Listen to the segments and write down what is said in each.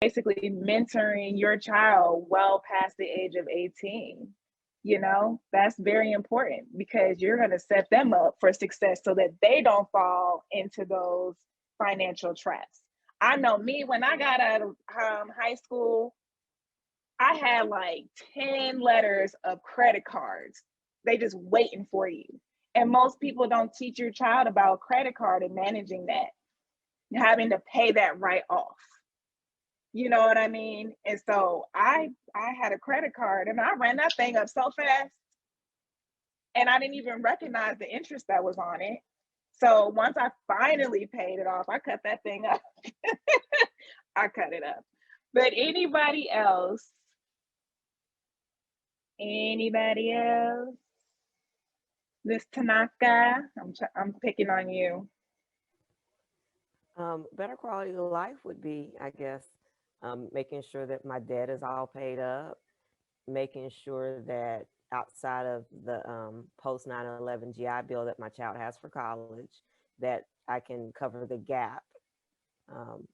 basically mentoring your child well past the age of 18. You know, that's very important because you're going to set them up for success so that they don't fall into those financial traps. I know me, when I got out of high school, I had like 10 letters of credit cards. They just waiting for you. And most people don't teach your child about credit card and managing that, having to pay that right off. You know what I mean? And so I had a credit card and I ran that thing up so fast and I didn't even recognize the interest that was on it. So once I finally paid it off, I cut that thing up. I cut it up. But anybody else? Anybody else? Miss Tanaka, I'm picking on you. Better quality of life would be, I guess, making sure that my debt is all paid up, making sure that outside of the post 9/11 GI Bill that my child has for college, that I can cover the gap um,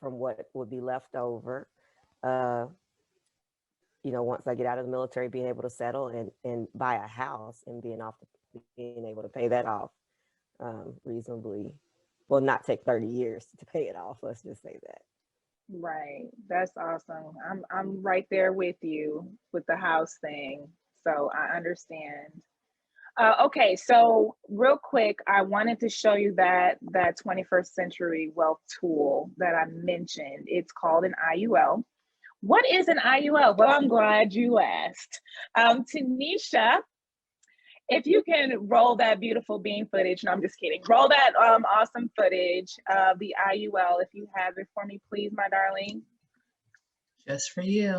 from what would be left over. Uh, Once I get out of the military, being able to settle and buy a house and being able to pay that off reasonably. Well, not take 30 years to pay it off. Let's just say that. Right. That's awesome. I'm right there with you with the house thing. So I understand. Okay, so real quick, I wanted to show you that 21st century wealth tool that I mentioned. It's called an IUL. What is an IUL? Well, I'm glad you asked. Tanisha, if you can roll that beautiful bean footage, no, I'm just kidding. Roll that awesome footage of the IUL if you have it for me, please, my darling. Just for you.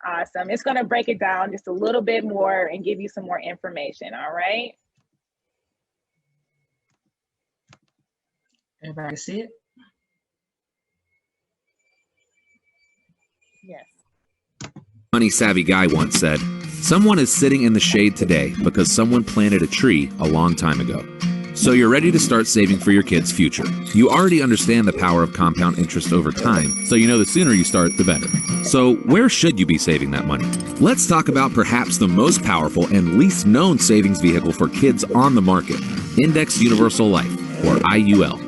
Awesome. It's going to break it down just a little bit more and give you some more information. All right. Everybody see it? Yes. Money savvy guy once said, "Someone is sitting in the shade today because someone planted a tree a long time ago." So you're ready to start saving for your kids' future. You already understand the power of compound interest over time, so you know the sooner you start, the better. So where should you be saving that money? Let's talk about perhaps the most powerful and least known savings vehicle for kids on the market, Index Universal Life, or IUL.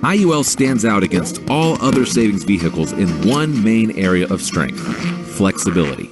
IUL stands out against all other savings vehicles in one main area of strength: flexibility.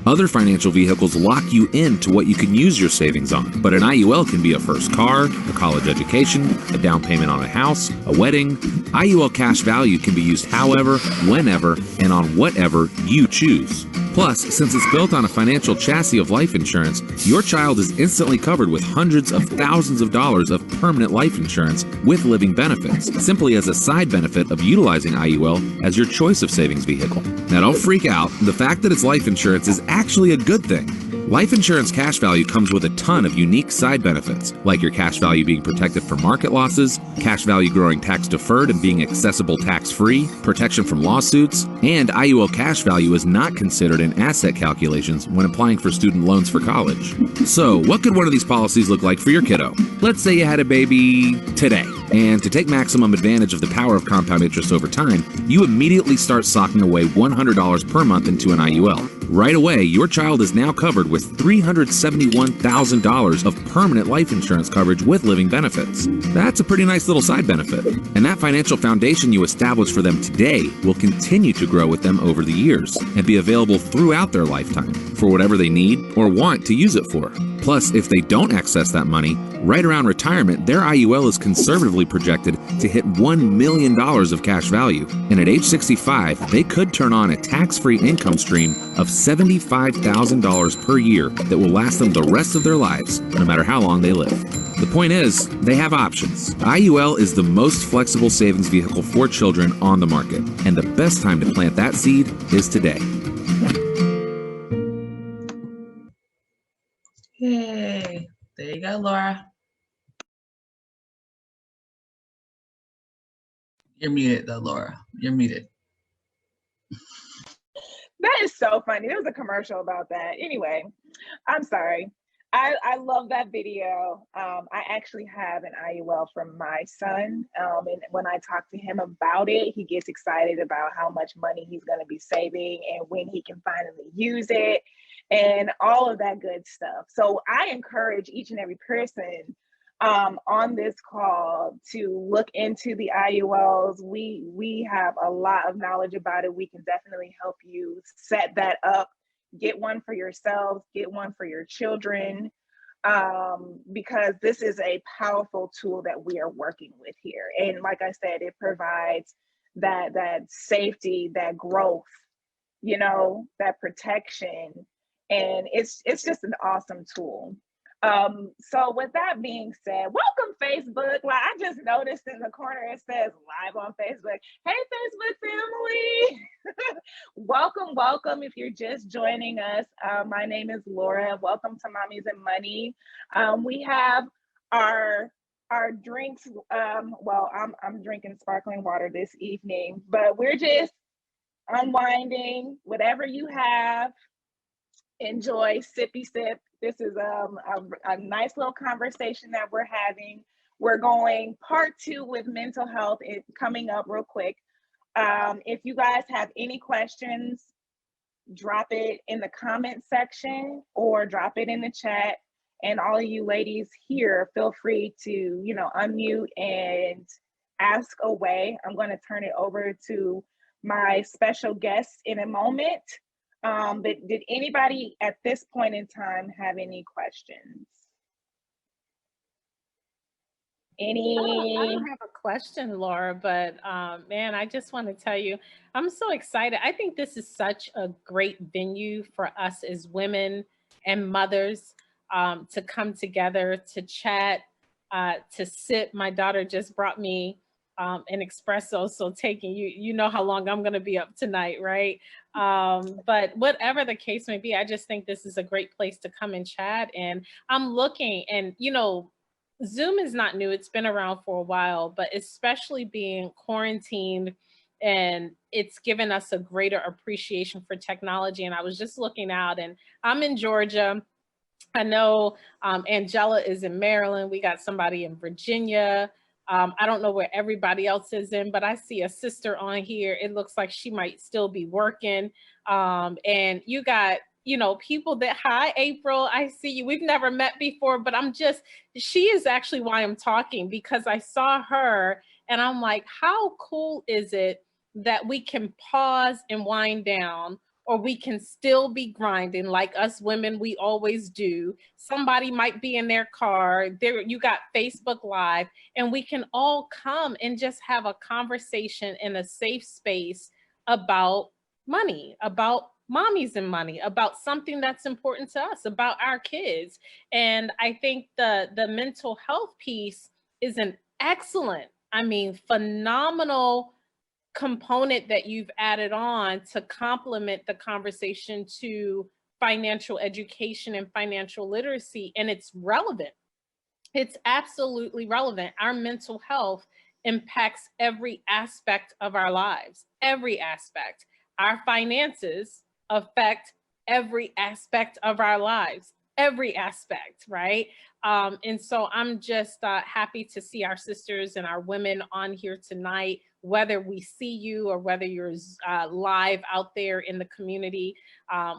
Other financial vehicles lock you into what you can use your savings on, but an IUL can be a first car, a college education, a down payment on a house, a wedding. IUL cash value can be used however, whenever, and on whatever you choose. Plus, since it's built on a financial chassis of life insurance, your child is instantly covered with hundreds of thousands of dollars of permanent life insurance with living benefits, simply as a side benefit of utilizing IUL as your choice of savings vehicle. Now don't freak out, the fact that it's life insurance is actually a good thing. Life insurance cash value comes with a ton of unique side benefits, like your cash value being protected from market losses, cash value growing tax deferred and being accessible tax-free, protection from lawsuits, and IUL cash value is not considered in asset calculations when applying for student loans for college. So, what could one of these policies look like for your kiddo? Let's say you had a baby today, and to take maximum advantage of the power of compound interest over time, you immediately start socking away $100 per month into an IUL. Right away, your child is now covered with $371,000 of permanent life insurance coverage with living benefits. That's a pretty nice little side benefit. And that financial foundation you establish for them today will continue to grow with them over the years and be available throughout their lifetime for whatever they need or want to use it for. Plus, if they don't access that money, right around retirement, their IUL is conservatively projected to hit $1 million of cash value. And at age 65, they could turn on a tax-free income stream of $75,000 per year that will last them the rest of their lives, no matter how long they live. The point is, they have options. IUL is the most flexible savings vehicle for children on the market, and the best time to plant that seed is today. Yay. There you go, Laura. You're muted though, Laura. You're muted. That is so funny. There was a commercial about that. Anyway, I'm sorry. I love that video. I actually have an IUL from my son. And when I talk to him about it, he gets excited about how much money he's going to be saving and when he can finally use it and all of that good stuff. So I encourage each and every person on this call to look into the IULs. We have a lot of knowledge about it. We can definitely help you set that up. Get one for yourselves, get one for your children, because this is a powerful tool that we are working with here. And like I said, it provides that safety, that growth, that protection, and it's just an awesome tool. So with that being said, welcome Facebook. Like I just noticed in the corner it says live on Facebook. Hey Facebook family. Welcome. If you're just joining us, my name is Laura. Welcome to Mommies and Money. We have our drinks. Well, I'm drinking sparkling water this evening, but we're just unwinding. Whatever you have, enjoy, sippy sip. This is a nice little conversation that we're having. We're going part 2 with mental health coming up real quick. If you guys have any questions, drop it in the comment section or drop it in the chat. And all of you ladies here, feel free to, unmute and ask away. I'm going to turn it over to my special guest in a moment. But did anybody at this point in time have any questions? I don't have a question, Laura, but man, I just want to tell you, I'm so excited. I think this is such a great venue for us as women and mothers to come together, to chat, to sip. My daughter just brought me an espresso, so taking you know how long I'm going to be up tonight, right? But whatever the case may be, I just think this is a great place to come and chat. And I'm looking, and Zoom is not new. It's been around for a while, but especially being quarantined, and it's given us a greater appreciation for technology. And I was just looking out, and I'm in Georgia. I know Angela is in Maryland. We got somebody in Virginia. I don't know where everybody else is in, but I see a sister on here. It looks like she might still be working. And you got, people that, hi, April, I see you. We've never met before, but she is actually why I'm talking, because I saw her and I'm like, how cool is it that we can pause and wind down, or we can still be grinding like us women, we always do. Somebody might be in their car, you got Facebook Live, and we can all come and just have a conversation in a safe space about money, about mommies and money, about something that's important to us, about our kids. And I think the mental health piece is an excellent, phenomenal component that you've added on to complement the conversation to financial education and financial literacy. And it's relevant. It's absolutely relevant. Our mental health impacts every aspect of our lives, every aspect. Our finances affect every aspect of our lives, every aspect, right? And so I'm just happy to see our sisters and our women on here tonight, whether we see you or whether you're live out there in the community.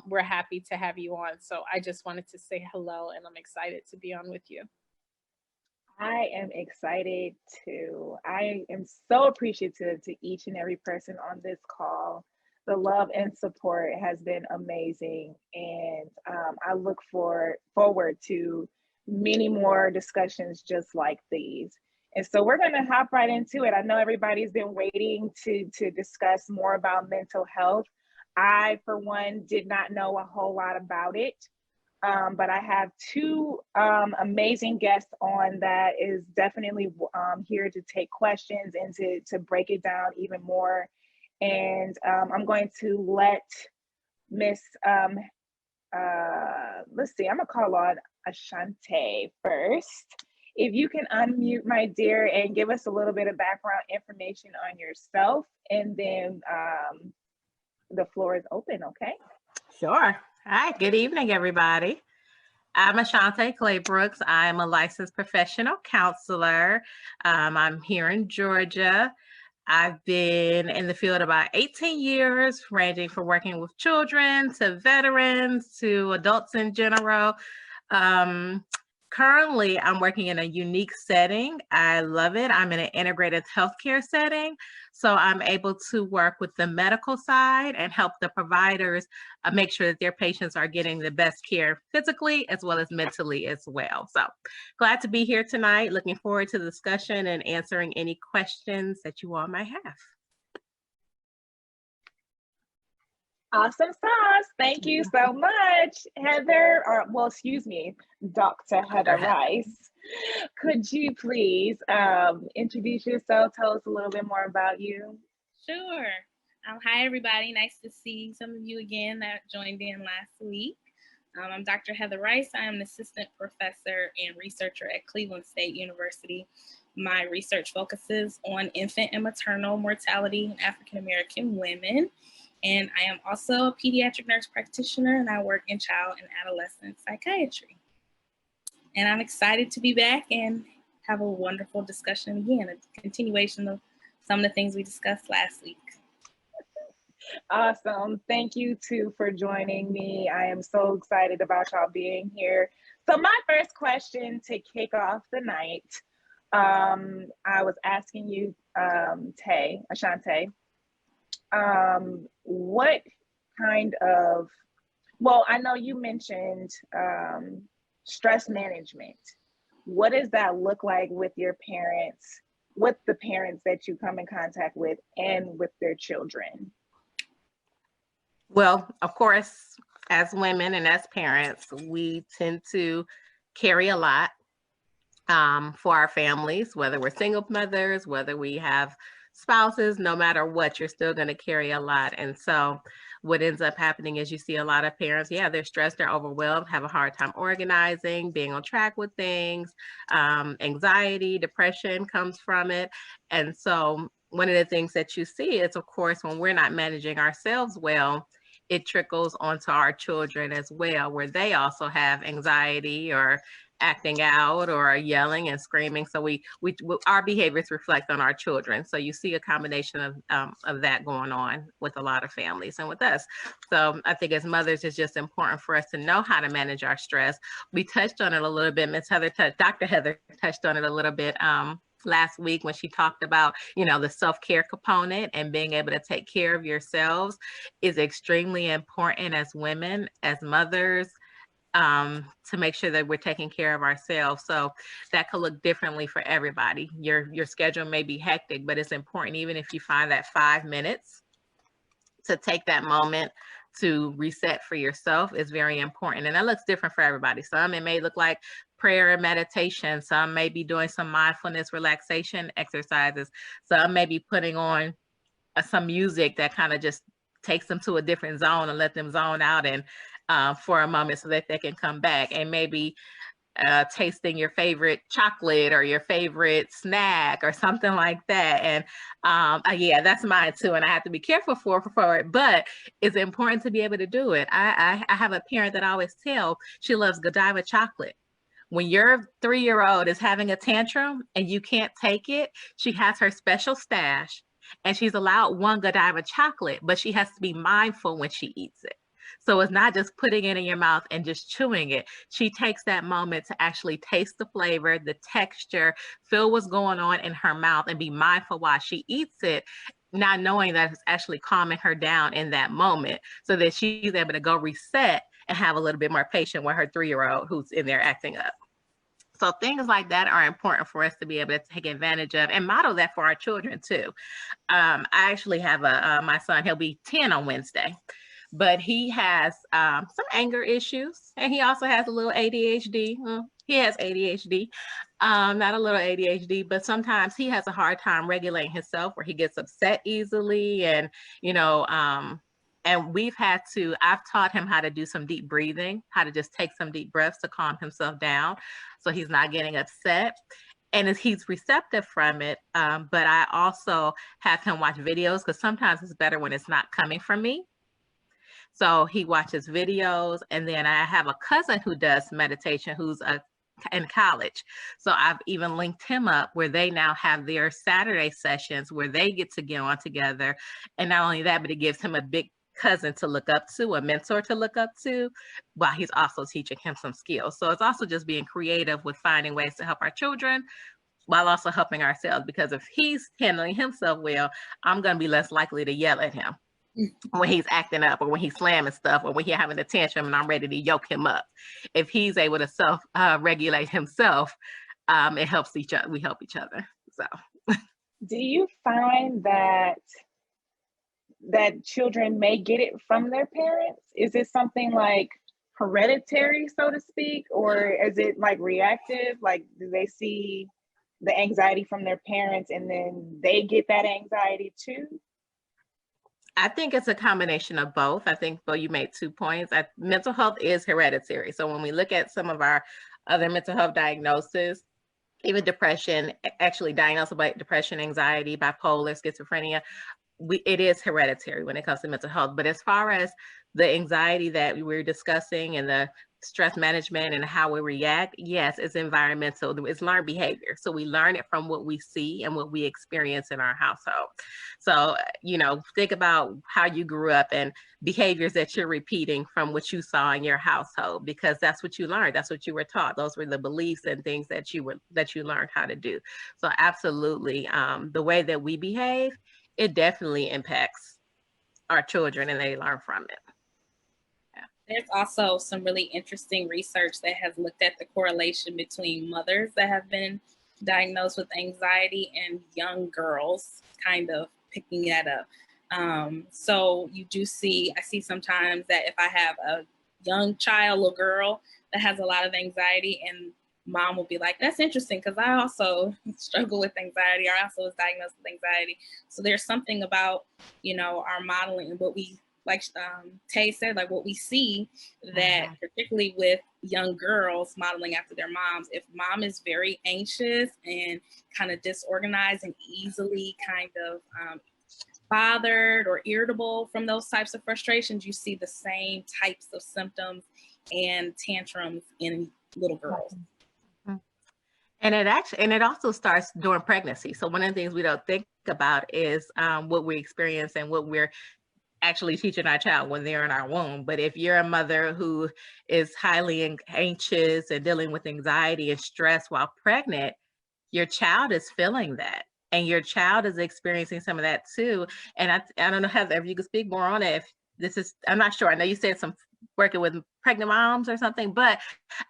We're happy to have you on. So I just wanted to say hello, and I'm excited to be on with you. I am excited too. I am so appreciative to each and every person on this call. The love and support has been amazing, and I look forward to many more discussions just like these. And so we're going to hop right into it. I know everybody's been waiting to discuss more about mental health. I, for one, did not know a whole lot about it, but I have two amazing guests on that is definitely here to take questions and to break it down even more. And I'm going to let Miss, let's see, I'm gonna call on Ashante first. If you can unmute, my dear, and give us a little bit of background information on yourself, and then the floor is open, okay? Sure. Hi, good evening, everybody. I'm Ashante Claybrooks. I'm a licensed professional counselor. I'm here in Georgia. I've been in the field about 18 years, ranging from working with children to veterans to adults in general. Currently, I'm working in a unique setting. I love it. I'm in an integrated healthcare setting. So I'm able to work with the medical side and help the providers make sure that their patients are getting the best care physically as well as mentally as well. So glad to be here tonight. Looking forward to the discussion and answering any questions that you all might have. Awesome sauce. Thank you so much, Heather, or well, excuse me, Dr. Heather Rice. Could you please introduce yourself, tell us a little bit more about you? Sure. Hi, everybody. Nice to see some of you again that joined in last week. I'm Dr. Heather Rice. I am an assistant professor and researcher at Cleveland State University. My research focuses on infant and maternal mortality in African-American women. And I am also a pediatric nurse practitioner, and I work in child and adolescent psychiatry. And I'm excited to be back and have a wonderful discussion again, a continuation of some of the things we discussed last week. Awesome. Thank you too for joining me. I am so excited about y'all being here. So my first question to kick off the night, I was asking you, Ashante, what kind of, well, I know you mentioned stress management. What does that look like with your parents, with the parents that you come in contact with and with their children? Well, of course, as women and as parents, we tend to carry a lot for our families, whether we're single mothers, whether we have spouses, no matter what, you're still going to carry a lot. And so what ends up happening is you see a lot of parents, yeah, they're stressed, they're overwhelmed, have a hard time organizing, being on track with things. Anxiety, depression comes from it. And so one of the things that you see is, of course, when we're not managing ourselves well, it trickles onto our children as well, where they also have anxiety or acting out or yelling and screaming. So our behaviors reflect on our children. So you see a combination of that going on with a lot of families and with us. So I think as mothers, it's just important for us to know how to manage our stress. We touched on it a little bit. Dr. Heather touched on it a little bit last week when she talked about, the self-care component and being able to take care of yourselves is extremely important as women, as mothers, to make sure that we're taking care of ourselves. So that could look differently for everybody. Your schedule may be hectic, but it's important, even if you find that 5 minutes to take that moment to reset for yourself is very important. And that looks different for everybody. Some, it may look like prayer and meditation. Some may be doing some mindfulness relaxation exercises. Some may be putting on some music that kind of just takes them to a different zone and let them zone out and for a moment so that they can come back, and maybe tasting your favorite chocolate or your favorite snack or something like that. And yeah, that's mine too. And I have to be careful for it, but it's important to be able to do it. I have a parent that I always tell, she loves Godiva chocolate. When your 3-year-old is having a tantrum and you can't take it, she has her special stash and she's allowed one Godiva chocolate, but she has to be mindful when she eats it. So it's not just putting it in your mouth and just chewing it. She takes that moment to actually taste the flavor, the texture, feel what's going on in her mouth, and be mindful while she eats it, not knowing that it's actually calming her down in that moment so that she's able to go reset and have a little bit more patience with her 3-year-old who's in there acting up. So things like that are important for us to be able to take advantage of and model that for our children too. I actually have my son, he'll be 10 on Wednesday. But he has some anger issues, and he also has a little ADHD. He has ADHD, not a little ADHD, but sometimes he has a hard time regulating himself, where he gets upset easily, and and I've taught him how to do some deep breathing, how to just take some deep breaths to calm himself down, so he's not getting upset. And he's receptive from it, but I also have him watch videos, because sometimes it's better when it's not coming from me. So he watches videos, and then I have a cousin who does meditation who's in college. So I've even linked him up where they now have their Saturday sessions where they get to get on together. And not only that, but it gives him a big cousin to look up to, a mentor to look up to, while he's also teaching him some skills. So it's also just being creative with finding ways to help our children while also helping ourselves, because if he's handling himself well, I'm going to be less likely to yell at him when he's acting up or when he's slamming stuff or when he's having a tantrum and I'm ready to yoke him up. If he's able to self-regulate himself, it helps each other. We help each other. So do you find that children may get it from their parents? Is it something like hereditary, so to speak, or is it like reactive? Like, do they see the anxiety from their parents and then they get that anxiety too? I think it's a combination of both. I think, Bo, you made 2 points. Mental health is hereditary. So when we look at some of our other mental health diagnoses, even depression, actually diagnosed by depression, anxiety, bipolar, schizophrenia, it is hereditary when it comes to mental health. But as far as the anxiety that we were discussing and the stress management and how we react, yes, it's environmental. It's learned behavior. So we learn it from what we see and what we experience in our household. So, think about how you grew up and behaviors that you're repeating from what you saw in your household, because that's what you learned. That's what you were taught. Those were the beliefs and things that you learned how to do. So absolutely, the way that we behave, it definitely impacts our children and they learn from it. There's also some really interesting research that has looked at the correlation between mothers that have been diagnosed with anxiety and young girls kind of picking that up. So you do see, I see sometimes that if I have a young child or girl that has a lot of anxiety, and mom will be like, that's interesting because I also struggle with anxiety, or I also was diagnosed with anxiety. So there's something about, our modeling and what we, like Tay said, like what we see that particularly with young girls modeling after their moms, if mom is very anxious and kind of disorganized and easily kind of bothered or irritable from those types of frustrations, you see the same types of symptoms and tantrums in little girls. And it also starts during pregnancy. So one of the things we don't think about is what we experience and what we're actually teaching our child when they're in our womb. But if you're a mother who is highly anxious and dealing with anxiety and stress while pregnant, your child is feeling that. And your child is experiencing some of that too. And I don't know, Heather, if you could speak more on it. I'm not sure. I know you said some working with pregnant moms or something, but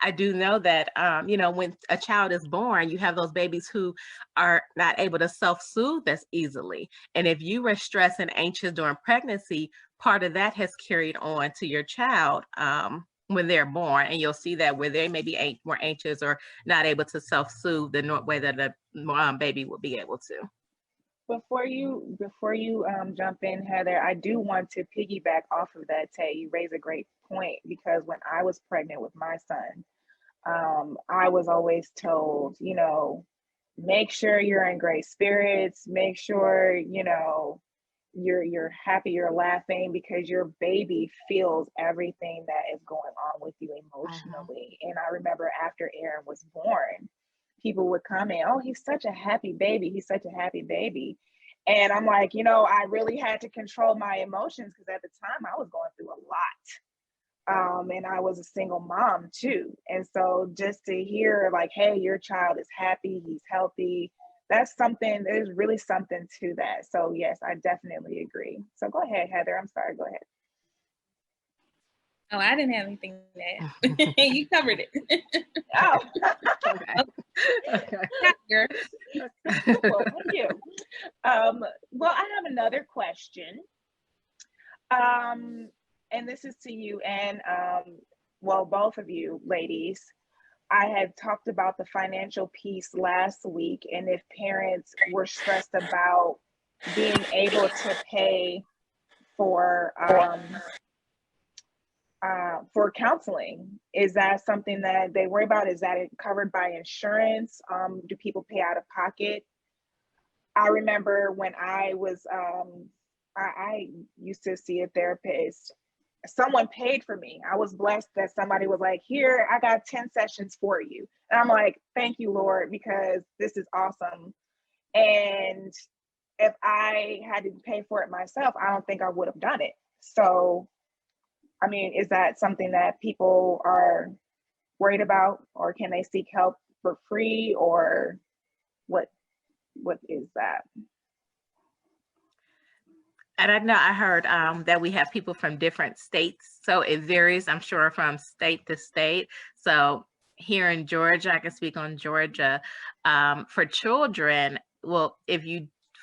I do know that, when a child is born, you have those babies who are not able to self-soothe as easily. And if you were stressed and anxious during pregnancy, part of that has carried on to your child when they're born. And you'll see that where they may be more anxious or not able to self-soothe the way that the baby will be able to. Before you jump in, Heather, I do want to piggyback off of that, Tay. You raise a great point, because when I was pregnant with my son, I was always told, make sure you're in great spirits, make sure, you're happy, you're laughing, because your baby feels everything that is going on with you emotionally. And I remember after Aaron was born, people would comment, oh, he's such a happy baby. He's such a happy baby. And I'm like, I really had to control my emotions, because at the time I was going through a lot. And I was a single mom too. And so just to hear like, hey, your child is happy, he's healthy, there's really something to that. So yes, I definitely agree. So go ahead, Heather. I'm sorry, go ahead. Oh, I didn't have anything to add. You covered it. Oh, okay. Well, thank you. Well, I have another question. And this is to you and, both of you ladies. I had talked about the financial piece last week, and if parents were stressed about being able to pay for counseling, is that something that they worry about? Is that covered by insurance? Do people pay out of pocket? I remember when I was, I used to see a therapist, someone paid for me. I was blessed that somebody was like, here, I got 10 sessions for you. And I'm like, thank you, Lord, because this is awesome. And if I had to pay for it myself, I don't think I would have done it. So, I mean, is that something that people are worried about, or can they seek help for free, or what is that? And I know I heard that we have people from different states. So it varies, I'm sure, from state to state. So here in Georgia, I can speak on Georgia. For children, well,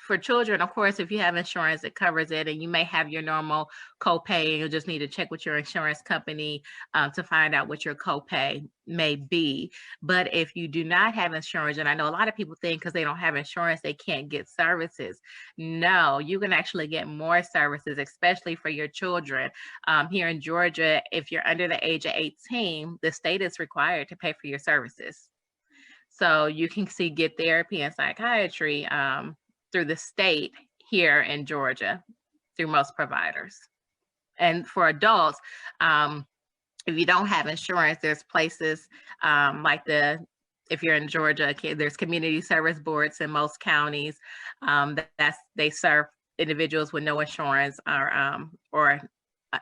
for children, of course, if you have insurance, it covers it, and you may have your normal copay, and you'll just need to check with your insurance company to find out what your copay may be. But if you do not have insurance, and I know a lot of people think because they don't have insurance, they can't get services. No, you can actually get more services, especially for your children. Here in Georgia, if you're under the age of 18, the state is required to pay for your services. So you can get therapy and psychiatry through the state here in Georgia, through most providers. And for adults, if you don't have insurance, there's places like if you're in Georgia, there's community service boards in most counties they serve individuals with no insurance or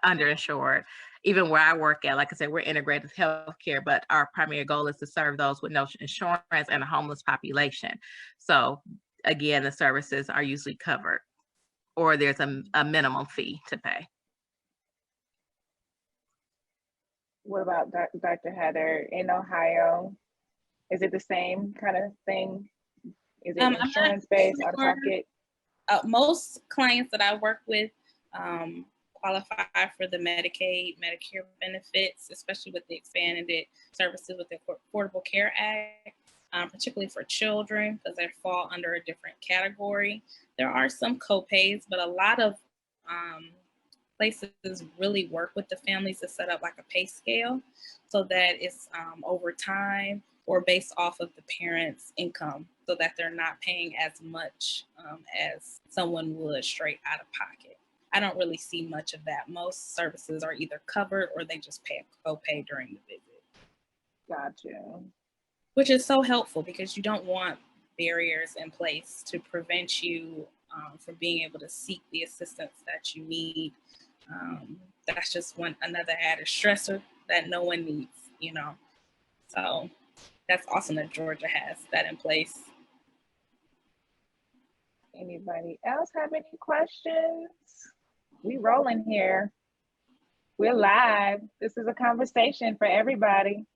underinsured. Even where I work at, like I said, we're integrated healthcare, but our primary goal is to serve those with no insurance and a homeless population. So again, the services are usually covered, or there's a minimum fee to pay. What about Dr. Heather in Ohio? Is it the same kind of thing? Is it insurance based, out of pocket? Most clients that I work with qualify for the Medicaid, Medicare benefits, especially with the expanded services with the Affordable Care Act. Particularly for children, because they fall under a different category. There are some co-pays, but a lot of places really work with the families to set up like a pay scale so that it's over time or based off of the parent's income, so that they're not paying as much as someone would straight out of pocket. I don't really see much of that. Most services are either covered or they just pay a co-pay during the visit. Gotcha. Which is so helpful because you don't want barriers in place to prevent you from being able to seek the assistance that you need. That's just another added stressor that no one needs, you know. So that's awesome that Georgia has that in place. Anybody else have any questions? We rolling here. We're live. This is a conversation for everybody.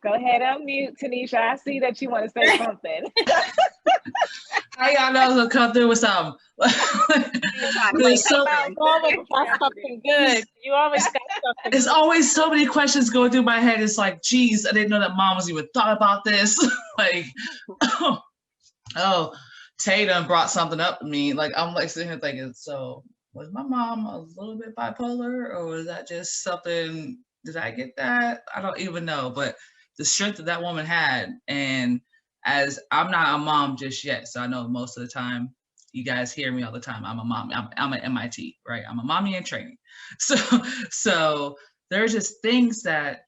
Go ahead, unmute, Tanisha. I see that you want to say something. How y'all know I was gonna come through with something? There's always got something good. You always got something. There's always so many questions going through my head. It's like, geez, I didn't know that mom was even thought about this. Like, oh, Tatum brought something up to me. Like, I'm like sitting here thinking, so was my mom a little bit bipolar, or was that just something? Did I get that? I don't even know, but the strength that woman had, and as I'm not a mom just yet, so I know most of the time you guys hear me all the time. I'm a mom. I'm an MIT, right? I'm a mommy in training. So there's just things that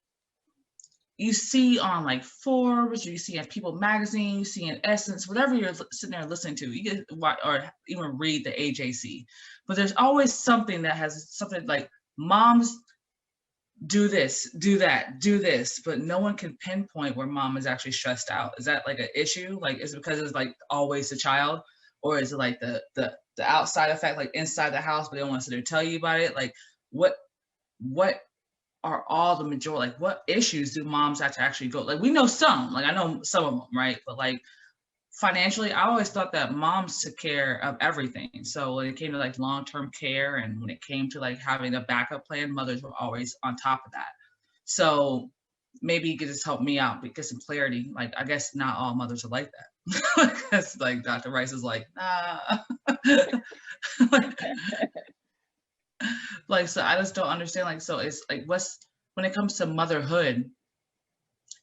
you see on like Forbes, or you see in People magazine, you see in Essence, whatever you're sitting there listening to, you get, or even read the AJC. But there's always something that has something like moms do this, do that, do this, but no one can pinpoint where mom is actually stressed out. Is that like an issue? Like, is it because it's like always the child, or is it like the outside effect, like inside the house, but they don't want to tell you about it? Like, what are all the majority, like what issues do moms have to actually go? Like, we know some, like I know some of them, right? But like financially, I always thought that moms took care of everything. So when it came to like long-term care, and when it came to like having a backup plan, mothers were always on top of that. So maybe you could just help me out, get some clarity. Like, I guess not all mothers are like that. Because like Dr. Rice is like, nah. Like, so I just don't understand. Like, so it's like, when it comes to motherhood,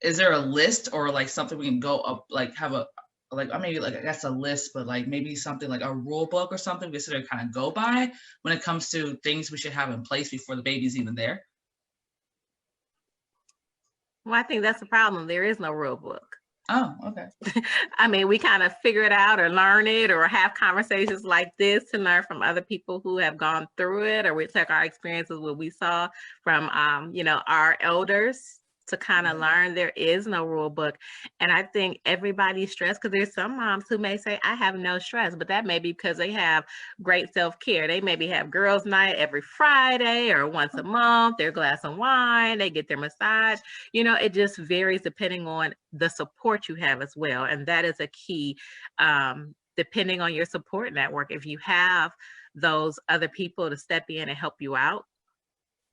is there a list or like something we can go up, like have a like, or maybe like, I guess a list, but like maybe something like a rule book or something we sort of kind of go by when it comes to things we should have in place before the baby's even there? Well, I think that's the problem. There is no rule book. Oh, okay. I mean, we kind of figure it out or learn it or have conversations like this to learn from other people who have gone through it, or we take our experiences, what we saw from, our elders to kind of learn. There is no rule book. And I think everybody's stressed, because there's some moms who may say, I have no stress, but that may be because they have great self-care. They maybe have girls' night every Friday or once a month, their glass of wine, they get their massage. It just varies depending on the support you have as well. And that is a key, depending on your support network. If you have those other people to step in and help you out,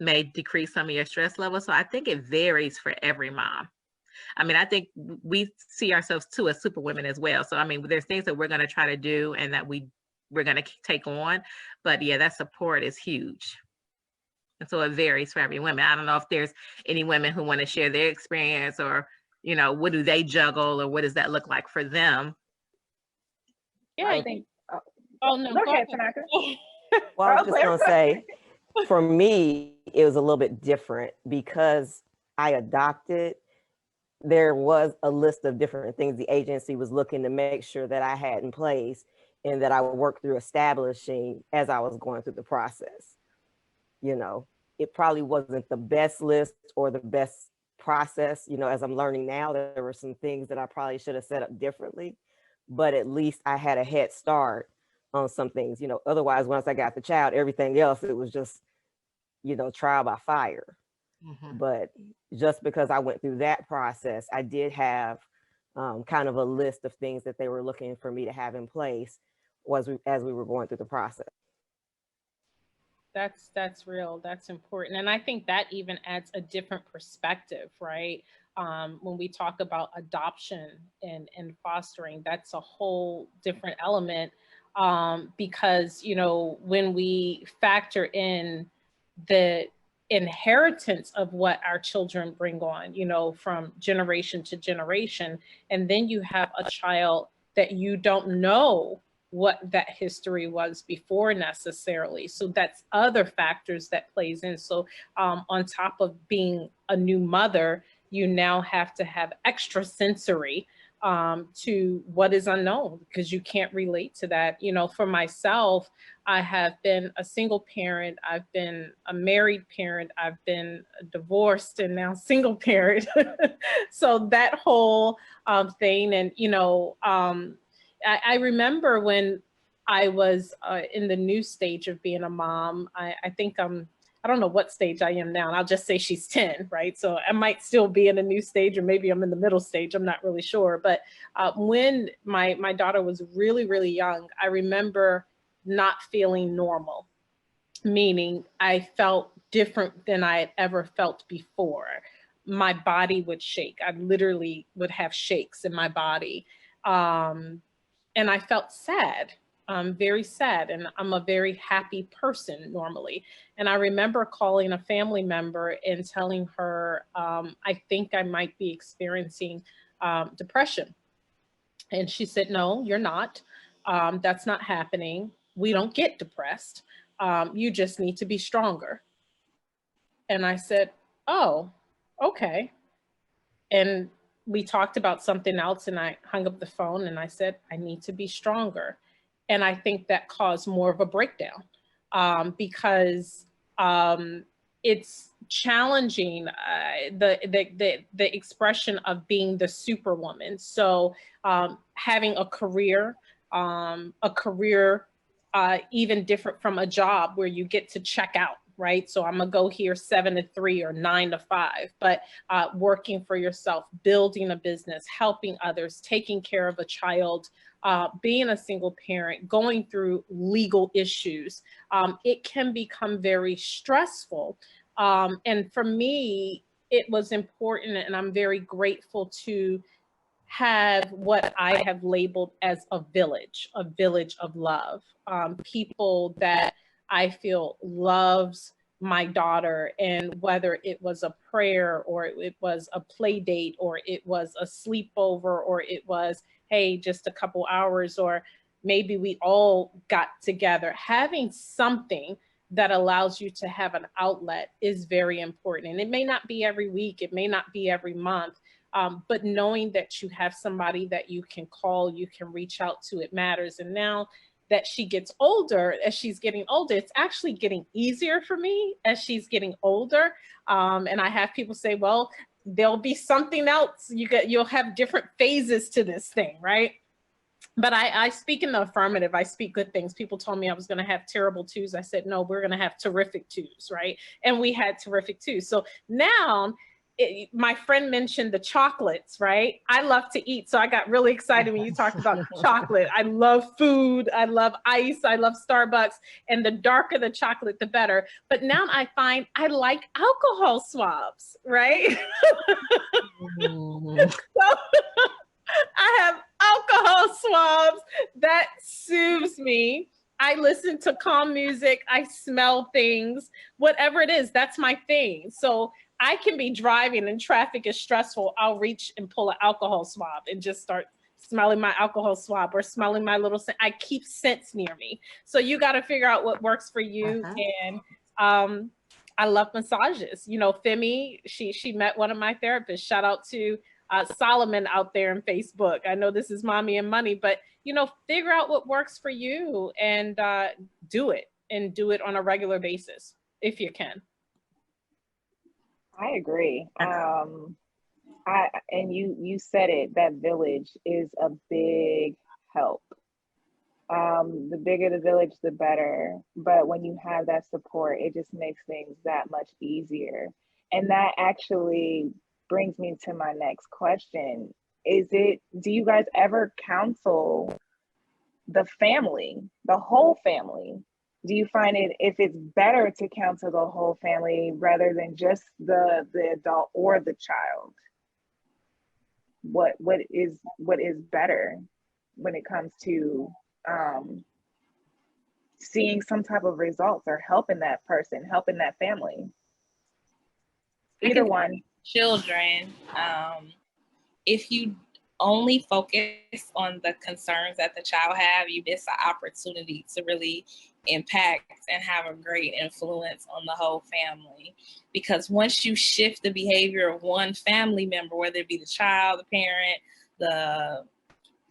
may decrease some of your stress levels. So I think it varies for every mom. I mean, I think we see ourselves too as superwomen as well. So, I mean, there's things that we're going to try to do and that we're going to take on. But yeah, that support is huge. And so it varies for every woman. I don't know if there's any women who want to share their experience, or, what do they juggle, or what does that look like for them? Yeah, I think. Oh no, go ahead, Tanaka. Well, I was just going to say, for me, it was a little bit different because I adopted. There was a list of different things the agency was looking to make sure that I had in place and that I would work through establishing as I was going through the process. It probably wasn't the best list or the best process. As I'm learning now, there were some things that I probably should have set up differently, but at least I had a head start on some things. Otherwise, once I got the child, everything else, it was just, trial by fire. Mm-hmm. But just because I went through that process, I did have kind of a list of things that they were looking for me to have in place as we were going through the process. That's real. That's important. And I think that even adds a different perspective, right? When we talk about adoption and fostering, that's a whole different element, because, when we factor in the inheritance of what our children bring on, from generation to generation, and then you have a child that you don't know what that history was before necessarily. So that's other factors that plays in. So on top of being a new mother, you now have to have extra sensory to what is unknown, because you can't relate to that. For myself, I have been a single parent, I've been a married parent, I've been divorced, and now single parent. So that whole thing, and I remember when I was in the new stage of being a mom. I think I don't know what stage I am now, and I'll just say she's 10, right? So I might still be in a new stage, or maybe I'm in the middle stage. I'm not really sure. But when my daughter was really, really young, I remember not feeling normal, meaning I felt different than I had ever felt before. My body would shake. I literally would have shakes in my body. And I felt sad, very sad. And I'm a very happy person normally. And I remember calling a family member and telling her, I think I might be experiencing depression. And she said, no, you're not. That's not happening. We don't get depressed. You just need to be stronger. And I said, oh, okay. And we talked about something else, and I hung up the phone and I said, I need to be stronger. And I think that caused more of a breakdown because it's challenging the expression of being the superwoman. So having a career even different from a job where you get to check out, right? So I'm gonna go here 7 to 3 or 9 to 5, but working for yourself, building a business, helping others, taking care of a child, being a single parent, going through legal issues, it can become very stressful. And for me, it was important, and I'm very grateful to have what I have labeled as a village of love, people that I feel loves my daughter, and whether it was a prayer or it was a play date or it was a sleepover or it was, hey, just a couple hours, or maybe we all got together, having something that allows you to have an outlet is very important. And it may not be every week, it may not be every month, but knowing that you have somebody that you can call, you can reach out to, it matters. And now that she gets older, as she's getting older, it's actually getting easier for me as she's getting older. And I have people say, well, there'll be something else. You'll have different phases to this thing, right? But I speak in the affirmative. I speak good things. People told me I was going to have terrible twos. I said, no, we're going to have terrific twos, right? And we had terrific twos. So now, my friend mentioned the chocolates, right? I love to eat. So I got really excited when you talked about chocolate. I love food. I love ice. I love Starbucks. And the darker the chocolate, the better. But now I find I like alcohol swabs, right? So I have alcohol swabs that soothes me. I listen to calm music. I smell things, whatever it is, that's my thing. So I can be driving and traffic is stressful. I'll reach and pull an alcohol swab and just start smelling my alcohol swab or smelling my little scent. I keep scents near me. So you got to figure out what works for you. And I love massages. You know, Femi, she met one of my therapists. Shout out to Solomon out there on Facebook. I know this is Mommy and Money, but you know, figure out what works for you and do it on a regular basis if you can. I agree. And you said it, that village is a big help. The bigger the village, the better. But when you have that support, it just makes things that much easier. And that actually brings me to my next question. Do you guys ever counsel the family, the whole family? Do you find if it's better to counsel the whole family rather than just the adult or the child? What is better when it comes to seeing some type of results or helping that person, helping that family? Either one. Children, if you only focus on the concerns that the child have, you miss an opportunity to really impact and have a great influence on the whole family. Because once you shift the behavior of one family member, whether it be the child, the parent, the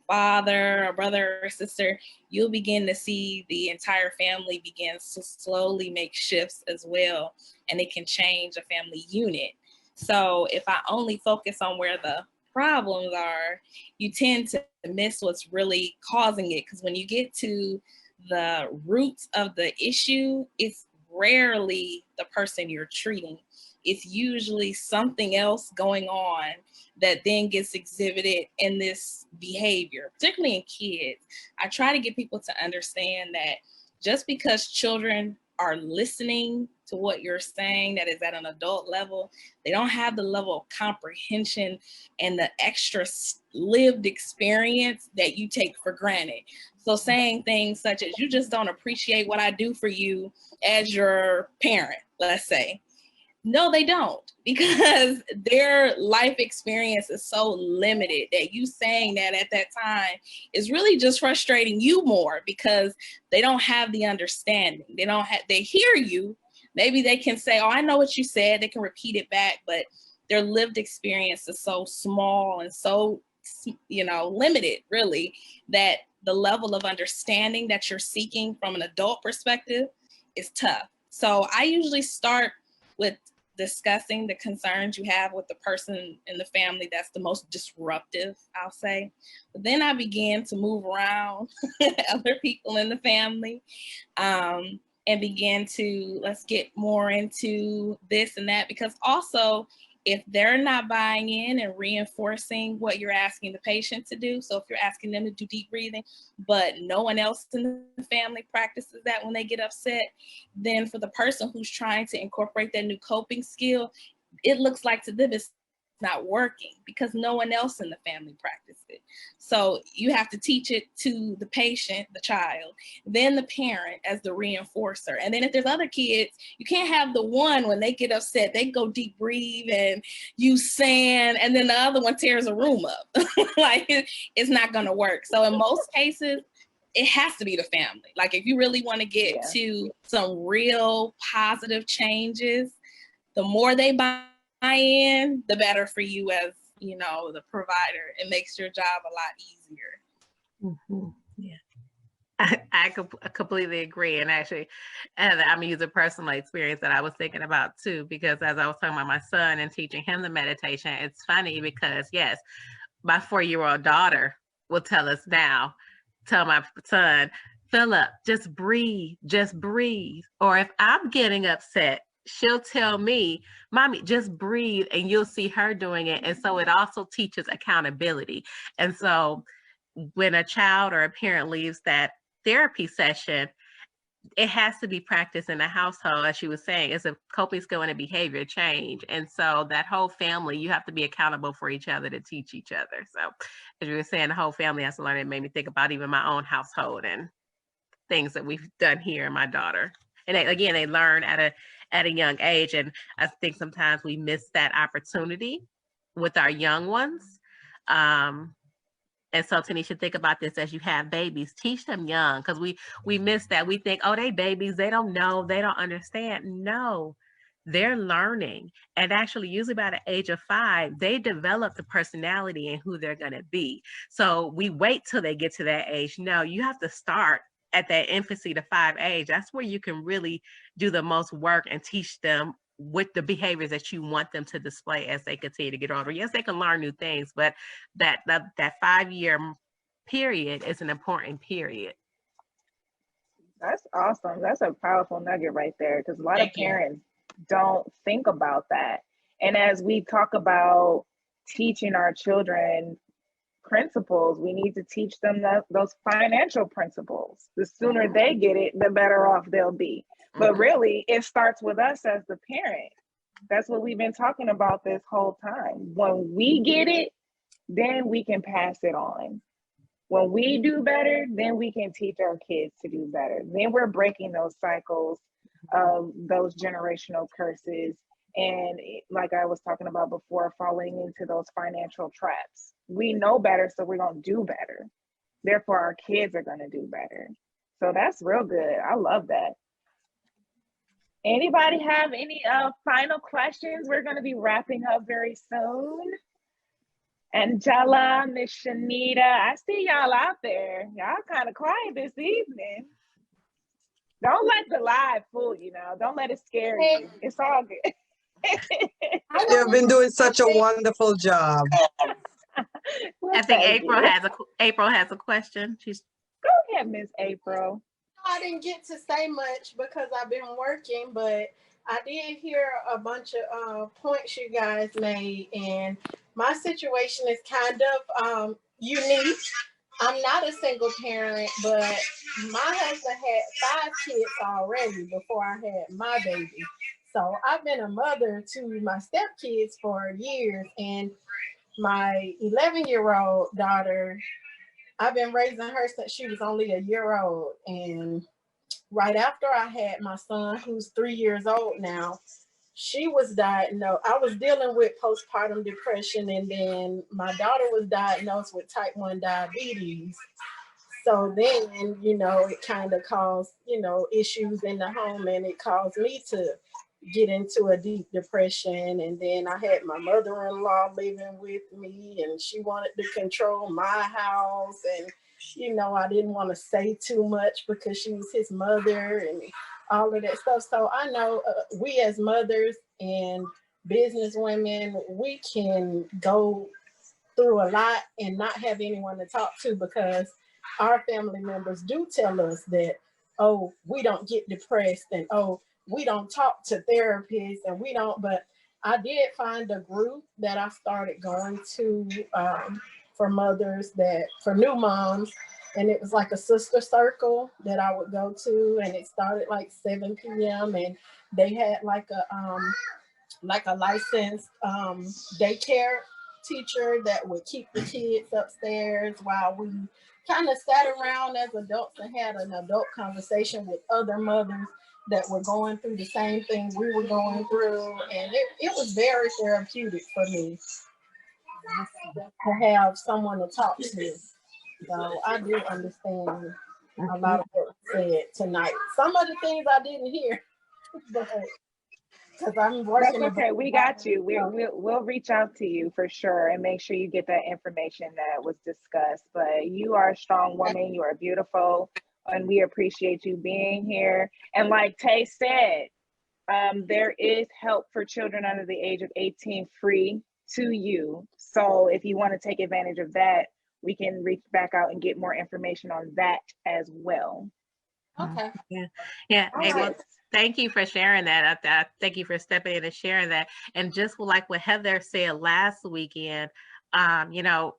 father, or brother or sister, you'll begin to see the entire family begins to slowly make shifts as well, and it can change a family unit. So if I only focus on where the problems are, you tend to miss what's really causing it. Because when you get to the roots of the issue, it's rarely the person you're treating. It's usually something else going on that then gets exhibited in this behavior, particularly in kids. I try to get people to understand that just because children are listening to what you're saying that is at an adult level, they don't have the level of comprehension and the extra lived experience that you take for granted. So saying things such as, you just don't appreciate what I do for you as your parent, let's say. No, they don't, because their life experience is so limited that you saying that at that time is really just frustrating you more, because they don't have the understanding. They hear you. Maybe they can say, oh, I know what you said. They can repeat it back, but their lived experience is so small and so, limited, really, that the level of understanding that you're seeking from an adult perspective is tough. So I usually start with discussing the concerns you have with the person in the family that's the most disruptive, I'll say. But then I began to move around other people in the family and begin to, let's get more into this and that, because also if they're not buying in and reinforcing what you're asking the patient to do, so if you're asking them to do deep breathing, but no one else in the family practices that when they get upset, then for the person who's trying to incorporate that new coping skill, it looks like to them it's not working because no one else in the family practiced it. So you have to teach it to the patient, the child, then the parent as the reinforcer. And then if there's other kids, you can't have the one when they get upset, they go deep breathe and use sand, and then the other one tears a room up. Like it's not gonna work. So in most cases, it has to be the family. Like if you really want to get to some real positive changes, the more they buy in, the better for you as, you know, the provider. It makes your job a lot easier. Mm-hmm. Yeah, I completely agree. And actually, and I'm using personal experience that I was thinking about too, because as I was talking about my son and teaching him the meditation, it's funny because yes, my 4-year-old daughter will tell us now, tell my son, Philip, just breathe. Or if I'm getting upset, she'll tell me, Mommy, just breathe, and you'll see her doing it. And so it also teaches accountability. And so when a child or a parent leaves that therapy session, it has to be practiced in the household, as she was saying. It's a coping skill and a behavior change. And so that whole family, you have to be accountable for each other to teach each other. So as you were saying, the whole family has to learn. It made me think about even my own household and things that we've done here and my daughter. And they learn at a young age. And I think sometimes we miss that opportunity with our young ones. And so Tanisha, think about this as you have babies, teach them young, because we miss that. We think, oh, they babies, they don't know, they don't understand. No, they're learning. And actually, usually by the age of 5, they develop the personality and who they're going to be. So we wait till they get to that age. No, you have to start at that infancy to 5 age. That's where you can really do the most work and teach them with the behaviors that you want them to display as they continue to get older. Yes, they can learn new things, but that 5-year period is an important period. That's awesome. That's a powerful nugget right there, because a lot of parents don't think about that. And as we talk about teaching our children principles, we need to teach them those financial principles. The sooner they get it, the better off they'll be. But really, it starts with us as the parent. That's what we've been talking about this whole time. When we get it, then we can pass it on. When we do better, then we can teach our kids to do better. Then we're breaking those cycles of those generational curses. And like I was talking about before, falling into those financial traps. We know better, so we're going to do better. Therefore, our kids are going to do better. So that's real good. I love that. Anybody have any final questions? We're going to be wrapping up very soon. Angela, Miss Shanita, I see y'all out there. Y'all kind of quiet this evening. Don't let the live fool you now. Don't let it scare you. It's all good. You've been doing such a wonderful job. I think April has a question. Go ahead, Miss April. I didn't get to say much because I've been working, but I did hear a bunch of points you guys made, and my situation is kind of unique. I'm not a single parent, but my husband had 5 kids already before I had my baby. So I've been a mother to my stepkids for years, and my 11-year-old daughter, I've been raising her since she was only a year old. And right after I had my son, who's 3 years old now, she was diagnosed. I was dealing with postpartum depression, and then my daughter was diagnosed with type 1 diabetes. So then, it kind of caused, issues in the home, and it caused me to get into a deep depression. And then I had my mother-in-law living with me, and she wanted to control my house. And, I didn't want to say too much because she was his mother and all of that stuff. So I know we as mothers and business women, we can go through a lot and not have anyone to talk to, because our family members do tell us that, oh, we don't get depressed, and oh, we don't talk to therapists, and we don't. But I did find a group that I started going to for mothers, for new moms, and it was like a sister circle that I would go to, and it started like 7 p.m. and they had like like a licensed daycare teacher that would keep the kids upstairs while we kind of sat around as adults and had an adult conversation with other mothers that were going through the same things we were going through. And it was very therapeutic for me to have someone to talk to. So I do understand a lot of what was said tonight. Some of the things I didn't hear, but because I'm working. That's okay. We got you. We'll reach out to you for sure and make sure you get that information that was discussed. But you are a strong woman. You are beautiful, and we appreciate you being here. And like Tay said, there is help for children under the age of 18 free to you. So if you want to take advantage of that, we can reach back out and get more information on that as well. Okay. Yeah. All Hey, well, right. thank you for sharing that. I thank you for stepping in and sharing that. And just like what Heather said last weekend, you know,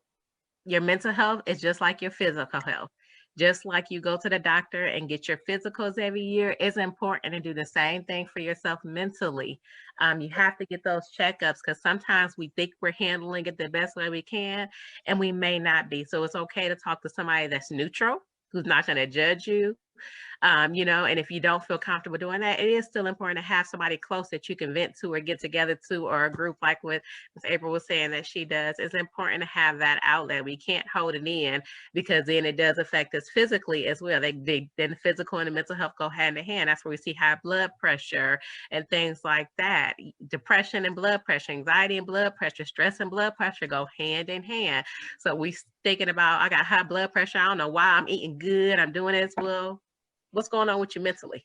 your mental health is just like your physical health. Just like you go to the doctor and get your physicals every year, it's important to do the same thing for yourself mentally. You have to get those checkups because sometimes we think we're handling it the best way we can, and we may not be. So it's okay to talk to somebody that's neutral, who's not going to judge you. You know, and if you don't feel comfortable doing that, it is still important to have somebody close that you can vent to or get together to, or a group like what Ms. April was saying that she does. It's important to have that outlet. We can't hold it in because then it does affect us physically as well. Then the physical and the mental health go hand in hand. That's where we see high blood pressure and things like that. Depression and blood pressure, anxiety and blood pressure, stress and blood pressure go hand in hand. So we thinking about, I got high blood pressure. I don't know why I'm eating good. I'm doing this. Well, what's going on with you mentally?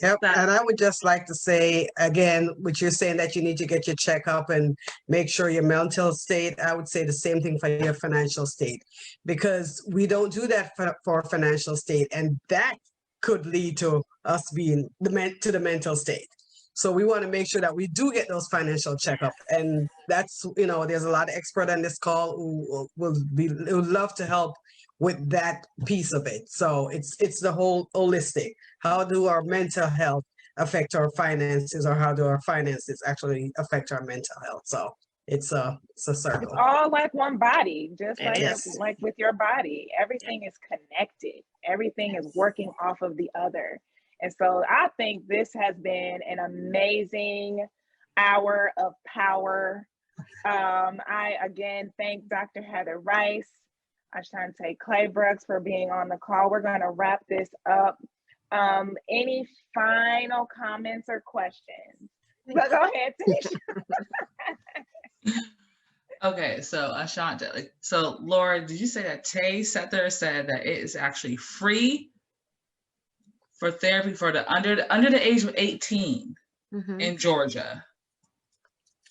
Yep. So, And I would just like to say again, which you're saying that you need to get your checkup and make sure your mental state, I would say the same thing for your financial state, because we don't do that for financial state. And that could lead to us being to the mental state. So we want to make sure that we do get those financial checkup. And that's, you know, there's a lot of expert on this call who would love to help with that piece of it. So it's the whole holistic. How do our mental health affect our finances, or how do our finances actually affect our mental health? So it's a circle. It's all like one body, just It like is. like with your body. Everything is connected. Everything is working off of the other. And so I think this has been an amazing hour of power. I again thank Dr. Heather Rice, Ashante Claybrooks for being on the call. We're going to wrap this up. Any final comments or questions? But go ahead, Tanisha. Okay, so Ashante, so Laura, did you say that Tay sat there and said that it is actually free for therapy for the under the age of 18 in Georgia?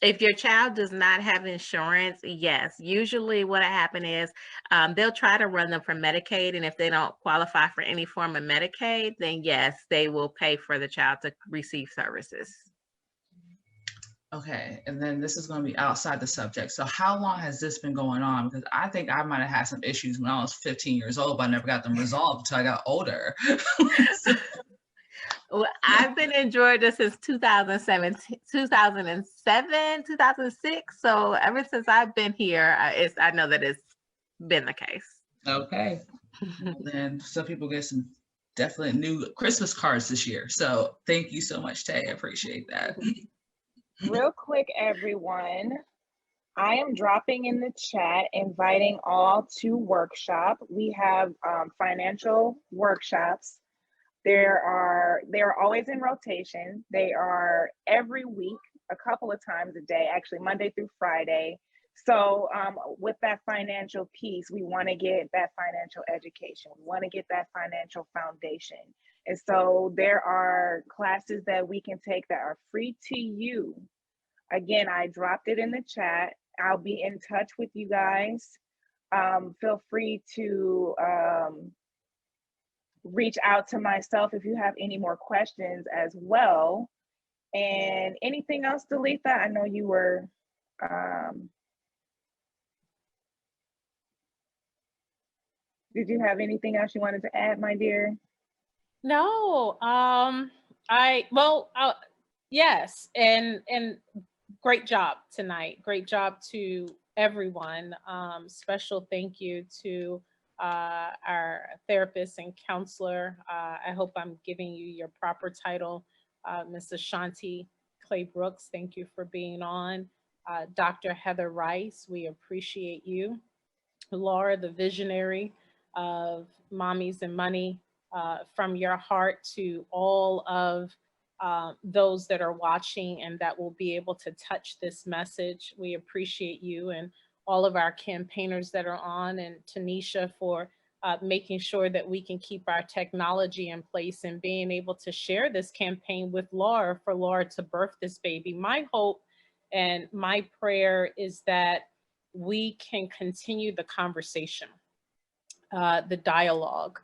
If your child does not have insurance, yes. Usually what happens is they'll try to run them for Medicaid, and if they don't qualify for any form of Medicaid, then yes, they will pay for the child to receive services. Okay, and then this is going to be outside the subject. So how long has this been going on? Because I think I might have had some issues when I was 15 years old, but I never got them resolved until I got older. Well, I've been in Georgia since 2007, 2006. So ever since I've been here, I know that it's been the case. Okay. Then some people get some definitely new Christmas cards this year. So thank you so much, Tay. I appreciate that. Real quick, everyone, I am dropping in the chat, inviting all to workshop. We have financial workshops. They are always in rotation. They are every week, a couple of times a day, actually Monday through Friday. So with that financial piece, we want to get that financial education. We want to get that financial foundation. And so there are classes that we can take that are free to you. Again, I dropped it in the chat. I'll be in touch with you guys. Feel free to reach out to myself if you have any more questions as well. And anything else, Dalitha? I know you were did you have anything else you wanted to add, my dear? No, Yes, and great job tonight. Great job to everyone. Special thank you to our therapist and counselor. I hope I'm giving you your proper title, Ms. Ashanti Clay Brooks. Thank you for being on. Dr. Heather Rice, we appreciate you. Laura, the visionary of Mommies and Money, from your heart to all of those that are watching and that will be able to touch this message. We appreciate you and all of our campaigners that are on, and Tanisha for making sure that we can keep our technology in place and being able to share this campaign with Laura for Laura to birth this baby. My hope and my prayer is that we can continue the conversation, the dialogue,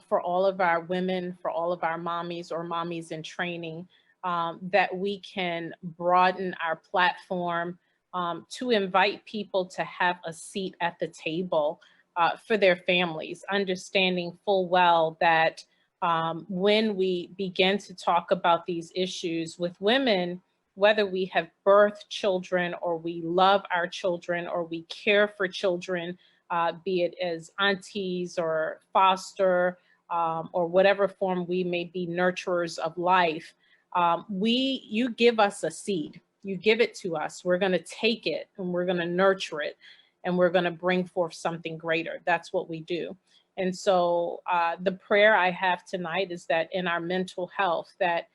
for all of our women, for all of our mommies or mommies in training, that we can broaden our platform to invite people to have a seat at the table for their families, understanding full well that when we begin to talk about these issues with women, whether we have birthed children or we love our children or we care for children, be it as aunties or foster or whatever form we may be nurturers of life, you give us a seed, you give it to us, we're gonna take it and we're gonna nurture it and we're gonna bring forth something greater. That's what we do. And so the prayer I have tonight is that in our mental health, that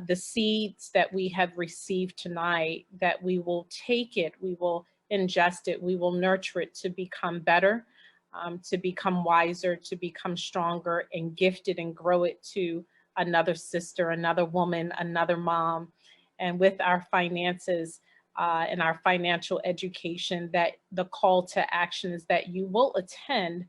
the seeds that we have received tonight, that we will take it, we will ingest it, we will nurture it to become better, to become wiser, to become stronger and gifted and grow it to another sister, another woman, another mom. And with our finances and our financial education, that the call to action is that you will attend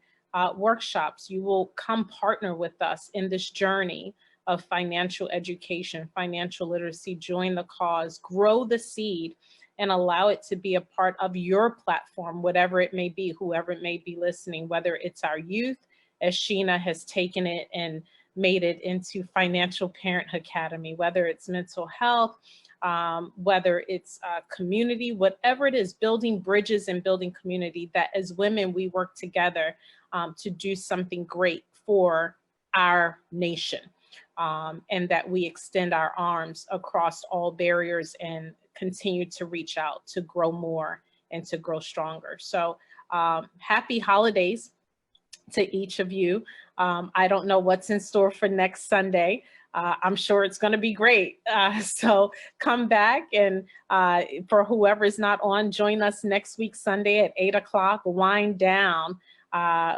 workshops, you will come partner with us in this journey of financial education, financial literacy, join the cause, grow the seed, and allow it to be a part of your platform, whatever it may be, whoever it may be listening, whether it's our youth, as Sheena has taken it and made it into Financial Parenthood Academy, whether it's mental health, whether it's community, whatever it is, building bridges and building community, that as women, we work together to do something great for our nation. And that we extend our arms across all barriers and continue to reach out to grow more and to grow stronger. So happy holidays to each of you. I don't know what's in store for next Sunday. I'm sure it's going to be great. So come back, and for whoever is not on, join us next week, Sunday at 8 o'clock, wind down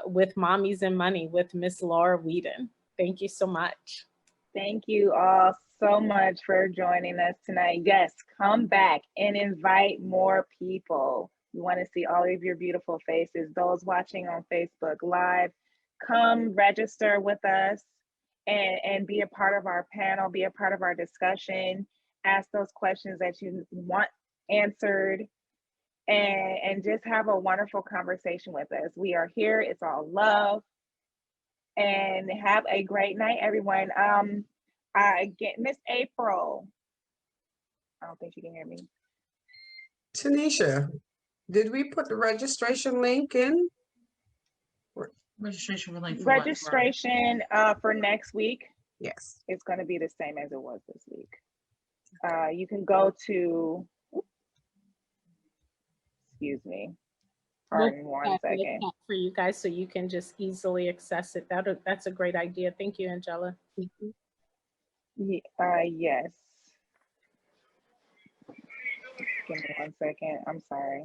with Mommies and Money with Miss Laura Whedon. Thank you so much. Thank you all so much for joining us tonight. Yes, come back and invite more people. We want to see all of your beautiful faces. Those watching on Facebook Live, come register with us and be a part of our panel, be a part of our discussion, ask those questions that you want answered, and just have a wonderful conversation with us. We are here. It's all love. And have a great night, everyone. Miss April. I don't think you can hear me. Tanisha, did we put the registration link in? Registration for like registration for next week. Yes, it's going to be the same as it was this week. You can go to. Excuse me. Pardon, one second. For you guys, so you can just easily access it. That's a great idea. Thank you, Angela. Yes. Give me 1 second. I'm sorry.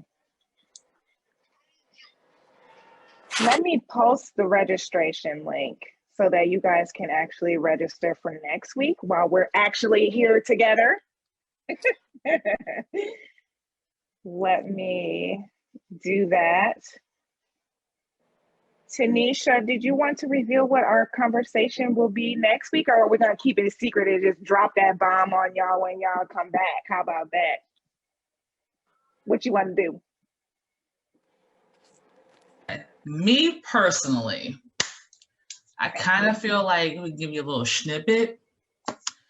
Let me post the registration link so that you guys can actually register for next week while we're actually here together. Let me do that. Tanisha, did you want to reveal what our conversation will be next week, or are we going to keep it a secret and just drop that bomb on y'all when y'all come back? How about that? What you want to do? Me personally, I kind of feel like we give you a little snippet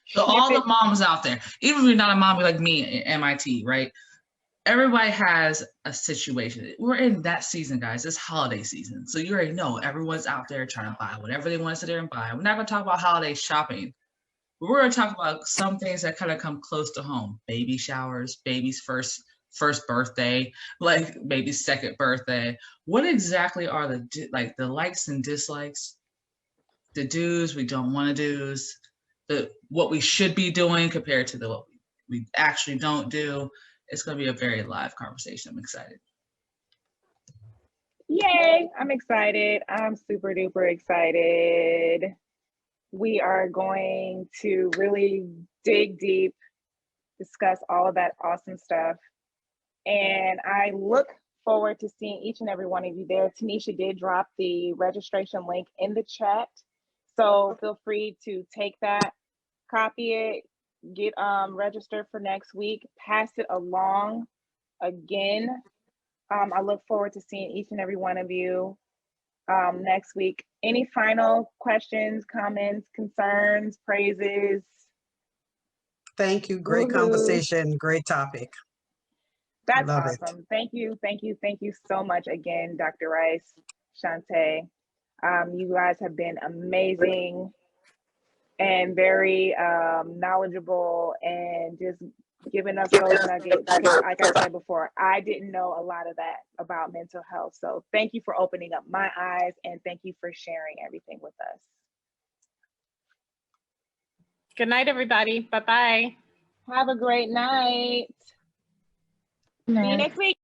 So all the moms out there, even if you're not a mom like me at MIT, right? Everybody has a situation. We're in that season, guys. It's holiday season. So you already know everyone's out there trying to buy whatever they want to sit there and buy. We're not going to talk about holiday shopping. But we're going to talk about some things that kind of come close to home. Baby showers, baby's first birthday, like baby's second birthday. What exactly are the likes and dislikes, the do's we don't want to do, what we should be doing compared to what we actually don't do? It's going to be a very live conversation. I'm excited. Yay, I'm excited. I'm super duper excited. We are going to really dig deep, discuss all of that awesome stuff. And I look forward to seeing each and every one of you there. Tanisha did drop the registration link in the chat. So feel free to take that, copy it, get registered for next week, pass it along again. I look forward to seeing each and every one of you next week. Any final questions, comments, concerns, praises? Thank you. Great conversation. Great topic. That's awesome. Thank you. Thank you. Thank you so much again, Dr. Rice, Shantae. You guys have been amazing and very knowledgeable and just giving us those nuggets. Because like I said before, I didn't know a lot of that about mental health. So thank you for opening up my eyes and thank you for sharing everything with us. Good night, everybody. Bye-bye. Have a great night. See you next week.